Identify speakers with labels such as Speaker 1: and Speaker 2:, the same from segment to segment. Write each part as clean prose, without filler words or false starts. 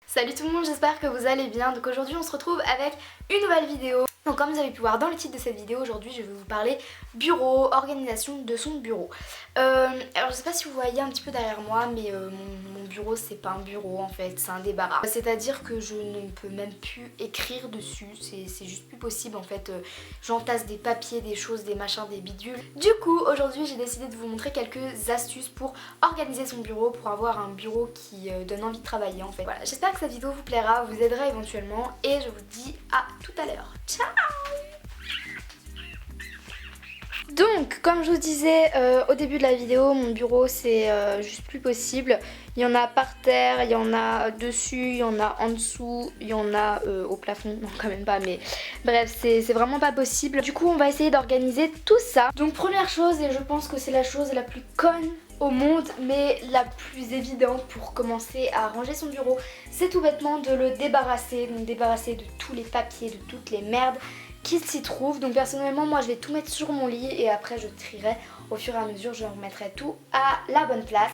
Speaker 1: Salut tout le monde, j'espère que vous allez bien. Donc aujourd'hui on se retrouve avec une nouvelle vidéo. Donc comme vous avez pu voir dans le titre de cette vidéo, aujourd'hui je vais vous parler bureau, organisation de son bureau. Alors je sais pas si vous voyez un petit peu derrière moi, mais mon bureau c'est pas un bureau en fait, c'est un débarras. C'est à dire que je ne peux même plus écrire dessus, c'est juste plus possible en fait. J'entasse des papiers, des choses, des machins, des bidules. Du coup aujourd'hui j'ai décidé de vous montrer quelques astuces pour organiser son bureau, pour avoir un bureau qui donne envie de travailler en fait. Voilà, j'espère que cette vidéo vous plaira, vous aidera éventuellement et je vous dis à tout à l'heure. Ciao! Donc comme je vous disais au début de la vidéo, mon bureau c'est juste plus possible. Il y en a par terre, il y en a dessus, il y en a en dessous, il y en a au plafond, non quand même pas, mais bref c'est vraiment pas possible. Du coup on va essayer d'organiser tout ça. Donc première chose, et je pense que c'est la chose la plus conne au monde mais la plus évidente pour commencer à ranger son bureau, c'est tout bêtement de le débarrasser, donc débarrasser de tous les papiers, de toutes les merdes qui s'y trouvent. Donc personnellement moi je vais tout mettre sur mon lit et après je trierai au fur et à mesure, je remettrai tout à la bonne place.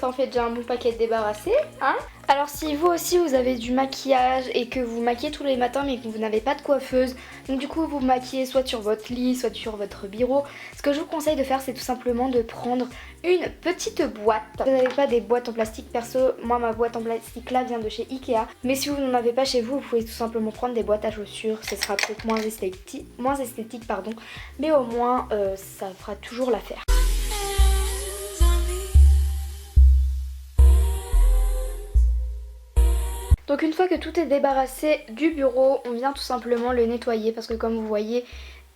Speaker 1: Ça en fait déjà un bon paquet de débarrassé, hein. Alors si vous aussi vous avez du maquillage et que vous maquillez tous les matins mais que vous n'avez pas de coiffeuse, donc du coup vous maquillez soit sur votre lit, soit sur votre bureau, ce que je vous conseille de faire c'est tout simplement de prendre une petite boîte. Vous n'avez pas des boîtes en plastique, perso moi ma boîte en plastique là vient de chez Ikea, mais si vous n'en avez pas chez vous, vous pouvez tout simplement prendre des boîtes à chaussures, ce sera peut-être moins esthétique pardon, mais au moins ça fera toujours l'affaire. Donc une fois que tout est débarrassé du bureau, on vient tout simplement le nettoyer parce que comme vous voyez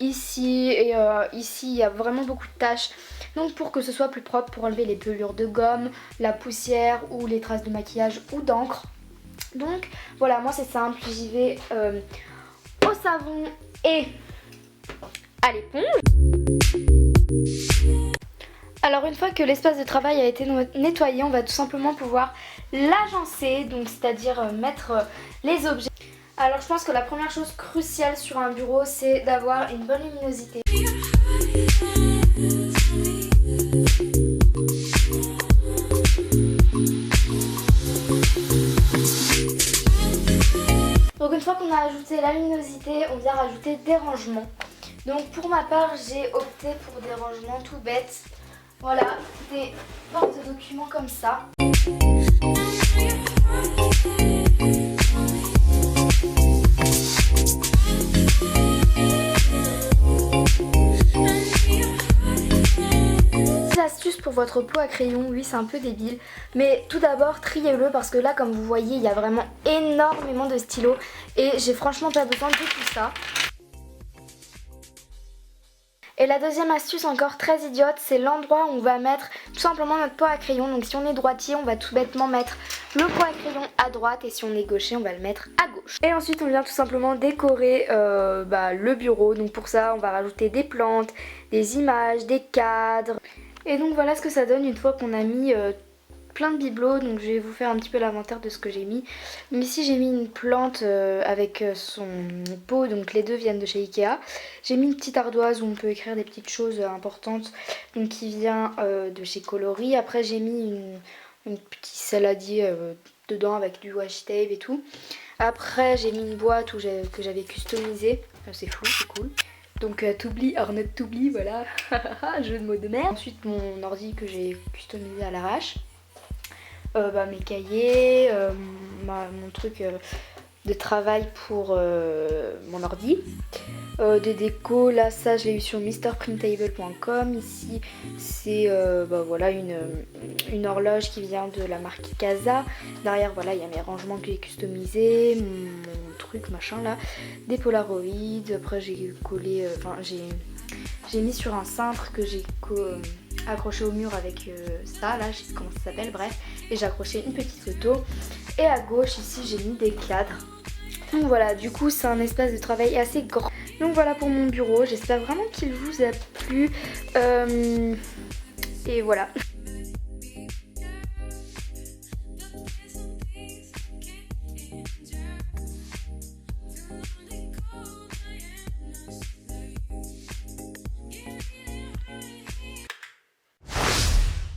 Speaker 1: ici et ici il y a vraiment beaucoup de taches. Donc pour que ce soit plus propre, pour enlever les pelures de gomme, la poussière ou les traces de maquillage ou d'encre. Donc voilà, moi c'est simple, j'y vais au savon et à l'éponge. Alors une fois que l'espace de travail a été nettoyé, on va tout simplement pouvoir l'agencer, donc c'est-à-dire mettre les objets. Alors je pense que la première chose cruciale sur un bureau c'est d'avoir une bonne luminosité. Donc une fois qu'on a ajouté la luminosité, on vient rajouter des rangements. Donc pour ma part j'ai opté pour des rangements tout bêtes. Voilà, des porte-documents comme ça. Astuce pour votre pot à crayon, oui c'est un peu débile, mais tout d'abord triez-le parce que là comme vous voyez il y a vraiment énormément de stylos et j'ai franchement pas besoin de tout ça. Et la deuxième astuce encore très idiote, c'est l'endroit où on va mettre tout simplement notre pot à crayon. Donc si on est droitier, on va tout bêtement mettre le pot à crayon à droite et si on est gaucher, on va le mettre à gauche. Et ensuite on vient tout simplement décorer le bureau. Donc pour ça on va rajouter des plantes, des images, des cadres. Et donc voilà ce que ça donne une fois qu'on a mis plein de bibelots. Donc je vais vous faire un petit peu l'inventaire de ce que j'ai mis. Donc ici j'ai mis une plante avec son pot, donc les deux viennent de chez Ikea. J'ai mis une petite ardoise où on peut écrire des petites choses importantes, donc qui vient de chez Coloris. Après j'ai mis une petite saladier dedans avec du washi tape et tout. Après j'ai mis une boîte que j'avais customisée, c'est flou, c'est cool. Donc t'oublies, Arnett t'oublie, voilà, jeu de mots de merde. Ensuite mon ordi que j'ai customisé à l'arrache. Mes cahiers, mon truc de travail pour mon ordi. Des décos, là ça je l'ai eu sur mrprintable.com. Ici c'est voilà, une horloge qui vient de la marque Casa. Derrière voilà il y a mes rangements que j'ai customisés, mon truc machin là, des polaroids. Après j'ai collé, j'ai mis sur un cintre que j'ai accroché au mur avec ça là, je sais pas comment ça s'appelle, bref, et j'ai accroché une petite photo. Et à gauche ici j'ai mis des cadres Donc voilà, du coup c'est un espace de travail assez grand. Donc voilà pour mon bureau, j'espère vraiment qu'il vous a plu. Et voilà.